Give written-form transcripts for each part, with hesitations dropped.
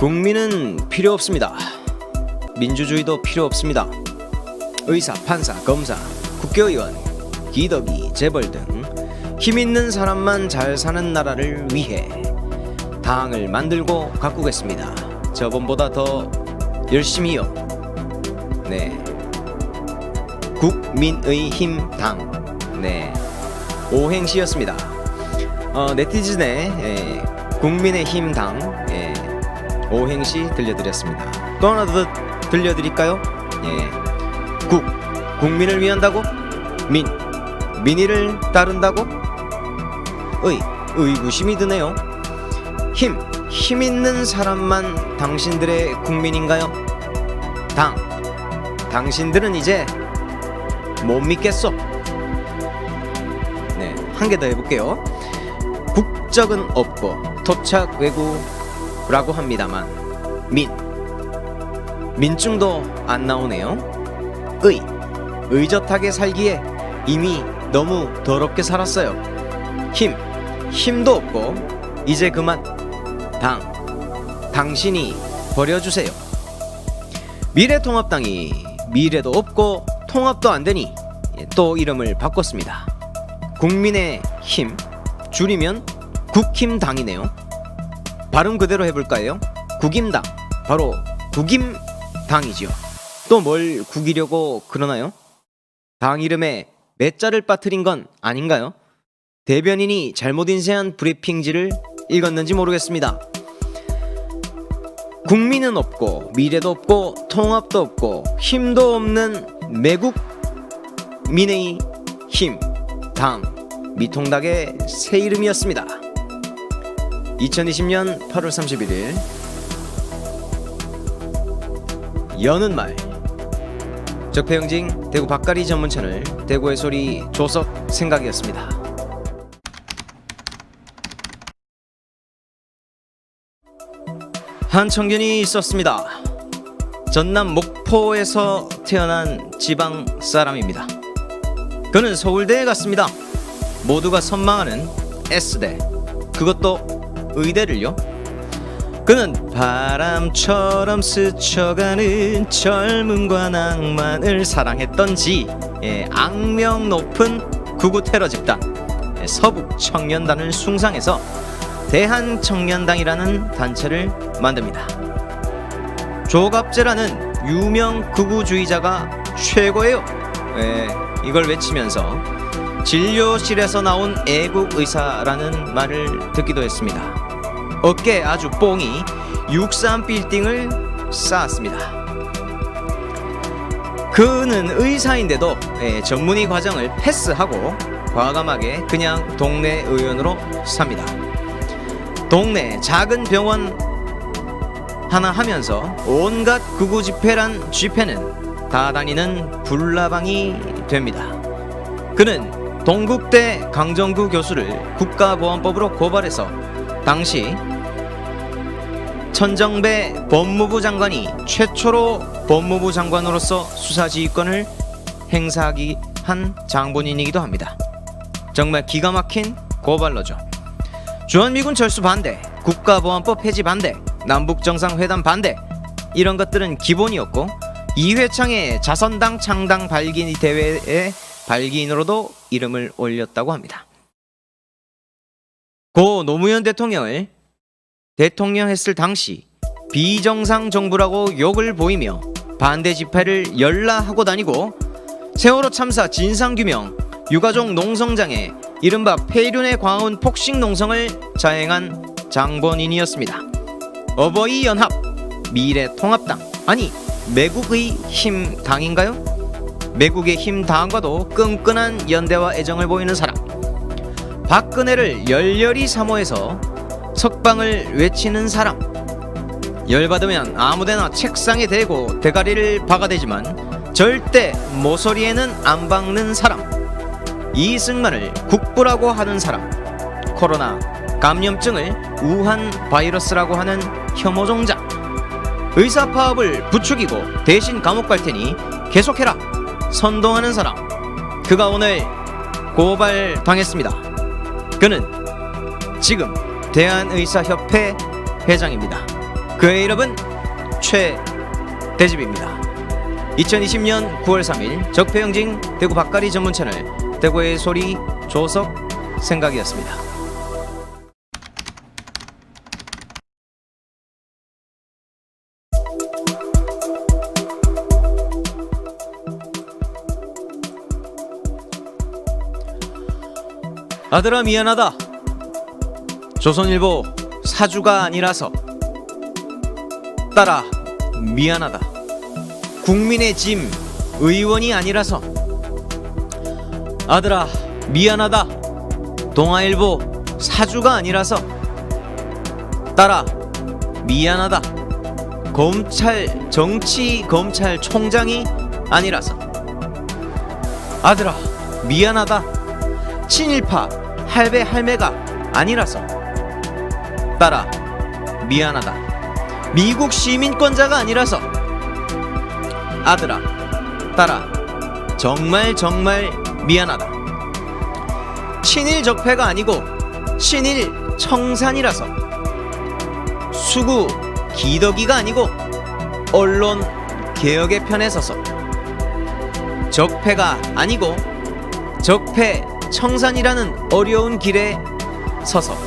국민은 필요 없습니다. 민주주의도 필요 없습니다. 의사, 판사, 검사, 국회의원, 기덕이, 재벌 등 힘있는 사람만 잘 사는 나라를 위해 당을 만들고 가꾸겠습니다. 저번보다 더 열심히요. 네, 국민의힘당. 네, 오행시였습니다. 네티즌의 국민의힘당 오행시 들려드렸습니다. 또 하나 더 들려드릴까요? 국민을 위한다고? 민의를 따른다고? 의구심이 드네요. 힘 있는 사람만 당신들의 국민인가요? 당신들은 이제 못 믿겠어. 네, 한 개 더 해볼게요. 국적은 없고 토착 외구라고 합니다만 민증도 안 나오네요. 의젓하게 살기에 이미 너무 더럽게 살았어요. 힘도 없고 이제 그만 당신이 버려주세요. 미래통합당이 미래도 없고 통합도 안 되니 또 이름을 바꿨습니다. 국민의힘, 줄이면 국힘당이네요. 발음 그대로 해볼까요? 국임당, 바로 국임당이지요. 또 뭘 구기려고 그러나요? 당 이름에 몇 자를 빠뜨린 건 아닌가요? 대변인이 잘못 인쇄한 브리핑지를 읽었는지 모르겠습니다. 국민은 없고 미래도 없고 통합도 없고 힘도 없는 매국 민의 힘 당 미통당의 새 이름이었습니다. 2020년 8월 31일 여는 말 적폐영징 대구 박가리 전문 채널 대구의 소리 조석 생각이었습니다. 한 청년이 있었습니다. 전남 목포에서 태어난 지방 사람입니다. 그는 서울대에 갔습니다. 모두가 선망하는 S대, 그것도 의대를요. 그는 바람처럼 스쳐가는 젊음과 낭만을 사랑했던지 악명 높은 구구 테러 집단 서북청년단을 숭상해서 대한청년당이라는 단체를 만듭니다. 조갑재라는 유명 극우주의자가 최고예요. 이걸 외치면서 진료실에서 나온 애국의사라는 말을 듣기도 했습니다. 어깨에 아주 뽕이 63빌딩을 쌓았습니다. 그는 의사인데도 전문의 과정을 패스하고 과감하게 그냥 동네 의원으로 삽니다. 동네 작은 병원 하나 하면서 온갖 극우 집회란 집회는 다 다니는 불나방이 됩니다. 그는 동국대 강정구 교수를 국가보안법으로 고발해서 당시 천정배 법무부 장관이 최초로 법무부 장관으로서 수사지휘권을 행사하기 한 장본인이기도 합니다. 정말 기가 막힌 고발로죠. 주한미군 철수 반대, 국가보안법 폐지 반대, 남북정상회담 반대, 이런 것들은 기본이었고 이회창의 자선당 창당 발기 대회의 발기인으로도 이름을 올렸다고 합니다. 고 노무현 대통령을 대통령했을 당시 비정상 정부라고 욕을 보이며 반대 집회를 열라하고 다니고 세월호 참사 진상규명, 유가족 농성장에 이른바 폐륜에 과운 폭식 농성을 자행한 장본인이었습니다. 어버이 연합, 미래통합당, 아니 매국의 힘 당인가요? 매국의 힘 당과도 끈끈한 연대와 애정을 보이는 사람, 박근혜를 열렬히 사모해서 석방을 외치는 사람, 열받으면 아무데나 책상에 대고 대가리를 박아대지만 절대 모서리에는 안 박는 사람, 이승만을 국부라고 하는 사람, 코로나 감염증을 우한 바이러스라고 하는 혐오종자, 의사파업을 부추기고 대신 감옥 갈 테니 계속해라 선동하는 사람, 그가 오늘 고발당했습니다. 그는 지금 대한의사협회 회장입니다. 그의 이름은 최대집입니다. 2020년 9월 3일 적폐영징 대구 밥가리 전문 채널 대구의 소리 조석 생각이었습니다. 아들아 미안하다. 조선일보 사주가 아니라서. 딸아 미안하다. 국민의 짐 의원이 아니라서. 아들아 미안하다. 동아일보 사주가 아니라서. 딸아 미안하다. 검찰총장이 아니라서. 아들아 미안하다. 친일파 할배 할매가 아니라서. 딸아 미안하다. 미국 시민권자가 아니라서. 아들아 딸아 정말 미안하다. 친일 적폐가 아니고 친일 청산이라서. 수구 기덕이가 아니고 언론 개혁의 편에 서서. 적폐가 아니고 적폐 청산이라는 어려운 길에 서서.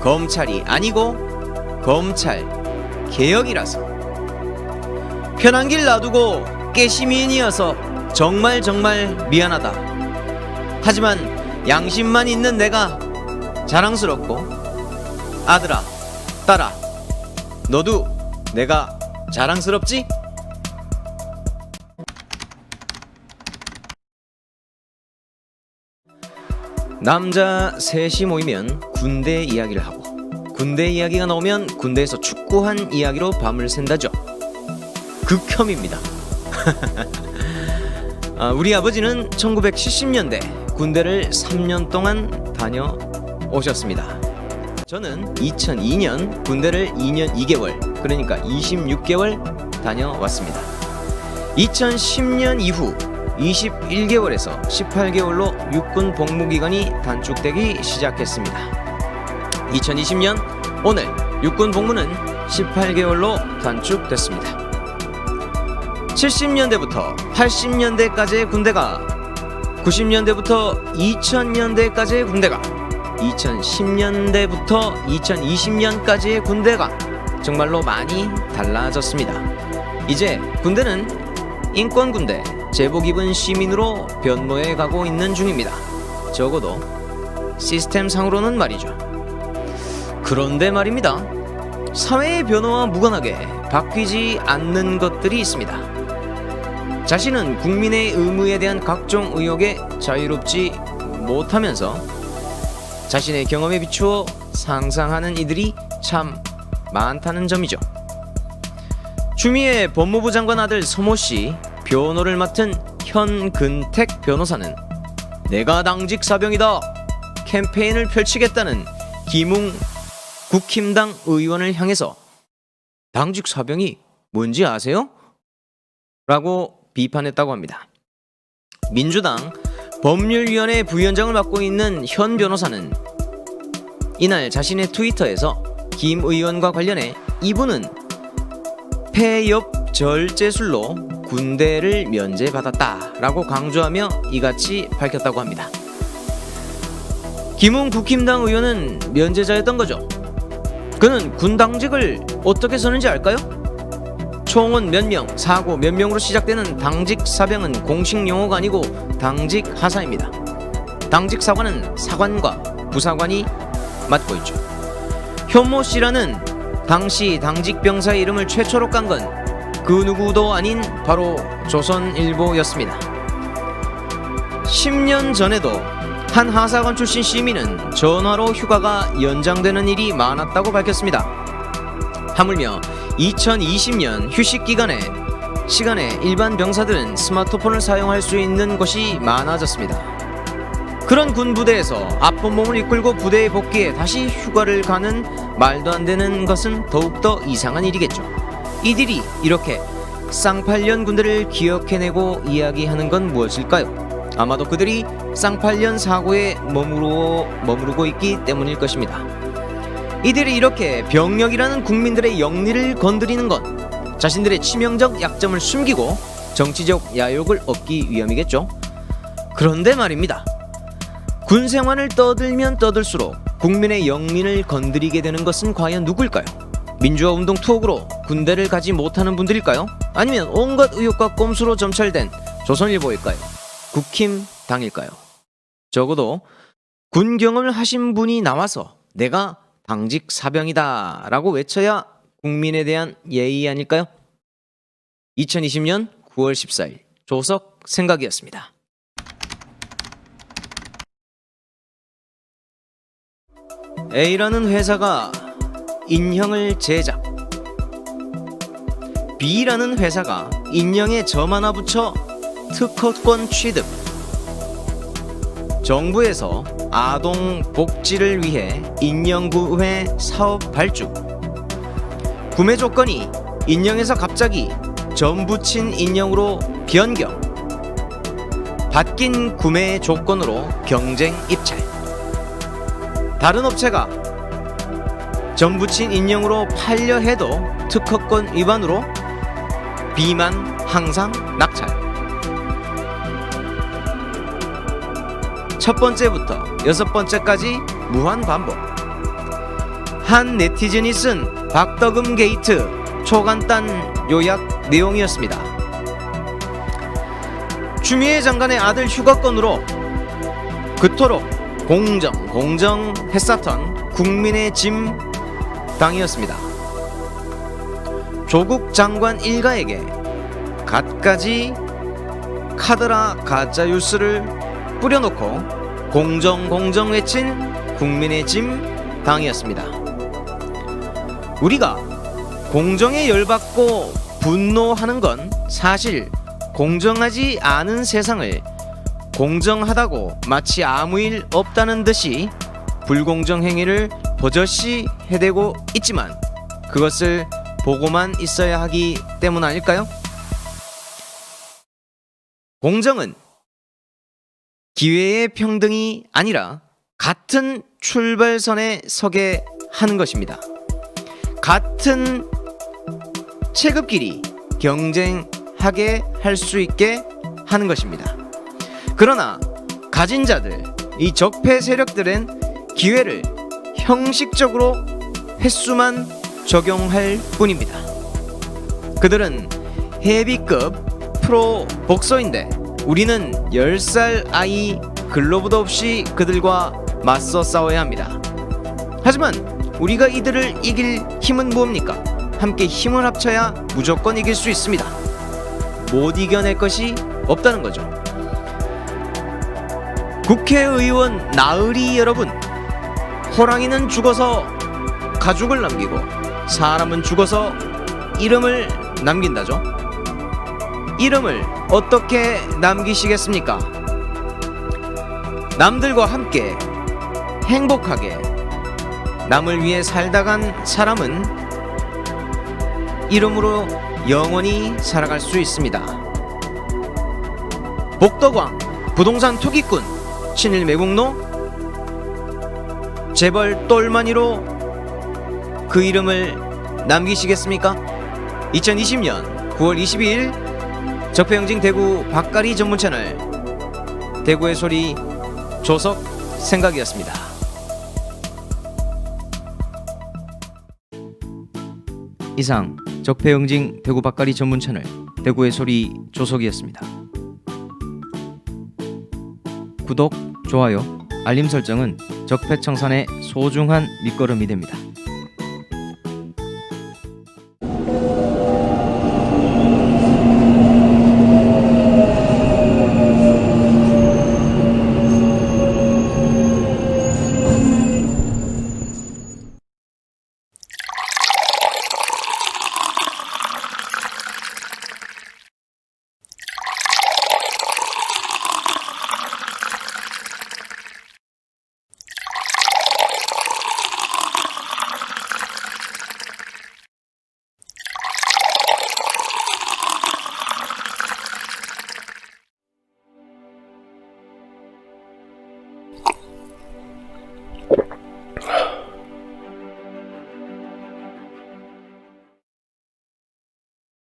검찰이 아니고 검찰 개혁이라서. 편한 길 놔두고 깨시민이어서 정말 미안하다. 하지만 양심만 있는 내가 자랑스럽고. 아들아 딸아 너도 내가 자랑스럽지? 남자 셋이 모이면 군대 이야기를 하고, 군대 이야기가 나오면 군대에서 축구한 이야기로 밤을 샌다죠. 극혐입니다. 우리 아버지는 1970년대 군대를 3년 동안 다녀오셨습니다. 저는 2002년 군대를 2년 2개월, 그러니까 26개월 다녀왔습니다. 2010년 이후 21개월에서 18개월로 육군 복무기간이 단축되기 시작했습니다. 2020년 오늘 육군 복무는 18개월로 단축됐습니다. 70년대부터 80년대까지의 군대가, 90년대부터 2000년대까지의 군대가, 2010년대부터 2020년까지의 군대가 정말로 많이 달라졌습니다. 이제 군대는 인권군대, 제복 입은 시민으로 변모해 가고 있는 중입니다. 적어도 시스템상으로는 말이죠. 그런데 말입니다. 사회의 변화와 무관하게 바뀌지 않는 것들이 있습니다. 자신은 국민의 의무에 대한 각종 의혹에 자유롭지 못하면서 자신의 경험에 비추어 상상하는 이들이 참 많다는 점이죠. 추미애 법무부 장관 아들 서모씨 변호를 맡은 현근택 변호사는 내가 당직 사병이다 캠페인을 펼치겠다는 김웅 국힘당 의원을 향해서 당직 사병이 뭔지 아세요? 라고 비판했다고 합니다. 민주당 법률위원회 부위원장을 맡고 있는 현 변호사는 이날 자신의 트위터에서 김 의원과 관련해 이분은 폐업 절제술로 군대를 면제받았다라고 강조하며 이같이 밝혔다고 합니다. 김웅 국힘당 의원은 면제자였던 거죠. 그는 군 당직을 어떻게 서는지 알까요? 총은 몇 명, 사고 몇 명으로 시작되는 당직 사병은 공식 용어가 아니고 당직 하사입니다. 당직 사관은 사관과 부사관이 맡고 있죠. 현모 씨라는 당시 당직 병사의 이름을 최초로 깐 건 그 누구도 아닌 바로 조선일보였습니다. 10년 전에도 한 하사관 출신 시민은 전화로 휴가가 연장되는 일이 많았다고 밝혔습니다. 하물며 2020년 휴식 시간에 일반 병사들은 스마트폰을 사용할 수 있는 것이 많아졌습니다. 그런 군 부대에서 아픈 몸을 이끌고 부대에 복귀해 다시 휴가를 가는 말도 안 되는 것은 더욱더 이상한 일이겠죠. 이들이 이렇게 쌍팔년 군대를 기억해내고 이야기하는 건 무엇일까요? 아마도 그들이 쌍팔년 사고에 머무르고 있기 때문일 것입니다. 이들이 이렇게 병력이라는 국민들의 영리를 건드리는 건 자신들의 치명적 약점을 숨기고 정치적 야욕을 얻기 위함이겠죠. 그런데 말입니다. 군 생활을 떠들면 떠들수록 국민의 영린을 건드리게 되는 것은 과연 누구일까요? 민주화 운동 투옥으로 군대를 가지 못하는 분들일까요? 아니면 온갖 의혹과 꼼수로 점철된 조선일보일까요? 국힘 당일까요? 적어도 군 경험을 하신 분이 나와서 내가 당직 사병이다 라고 외쳐야 국민에 대한 예의 아닐까요? 2020년 9월 14일 조석 생각이었습니다. A라는 회사가 인형을 제작, B라는 회사가 인형에 점 하나 붙여 특허권 취득, 정부에서 아동 복지를 위해 인형 구매 사업 발주, 구매 조건이 인형에서 갑자기 점 붙인 인형으로 변경, 바뀐 구매 조건으로 경쟁 입찰, 다른 업체가 점 붙인 인형으로 팔려 해도 특허권 위반으로 B만 항상 낙찰. 첫 번째부터 여섯 번째까지 무한 반복. 한 네티즌이 쓴 박덕음 게이트 초간단 요약 내용이었습니다. 추미애 장관의 아들 휴가권으로 그토록 공정 했었던 국민의 짐 당이었습니다. 조국 장관 일가에게 갖가지 카더라 가짜 뉴스를 뿌려놓고 공정 외친 국민의 짐 당이었습니다. 우리가 공정에 열받고 분노하는 건 사실 공정하지 않은 세상을 공정하다고 마치 아무 일 없다는 듯이 불공정 행위를 버젓이 해대고 있지만 그것을 보고만 있어야 하기 때문 아닐까요? 공정은 기회의 평등이 아니라 같은 출발선에 서게 하는 것입니다. 같은 체급끼리 경쟁하게 할 수 있게 하는 것입니다. 그러나 가진 자들, 이 적폐 세력들은 기회를 형식적으로 횟수만 적용할 뿐입니다. 그들은 헤비급 프로 복서인데 우리는 10살 아이 글러브도 없이 그들과 맞서 싸워야 합니다. 하지만 우리가 이들을 이길 힘은 무엇입니까? 함께 힘을 합쳐야 무조건 이길 수 있습니다. 못 이겨낼 것이 없다는 거죠. 국회의원 나으리 여러분, 호랑이는 죽어서 가죽을 남기고 사람은 죽어서 이름을 남긴다죠. 이름을 어떻게 남기시겠습니까? 남들과 함께 행복하게 남을 위해 살다 간 사람은 이름으로 영원히 살아갈 수 있습니다. 복덕왕, 부동산 투기꾼, 친일 매국노, 재벌 똘마니로 그 이름을 남기시겠습니까? 2020년 9월 22일 적폐영진 대구 박가리 전문 채널 대구의 소리 조석 생각이었습니다. 이상 적폐영진 대구 박가리 전문 채널 대구의 소리 조석이었습니다. 구독, 좋아요, 알림 설정은 적폐청산의 소중한 밑거름이 됩니다.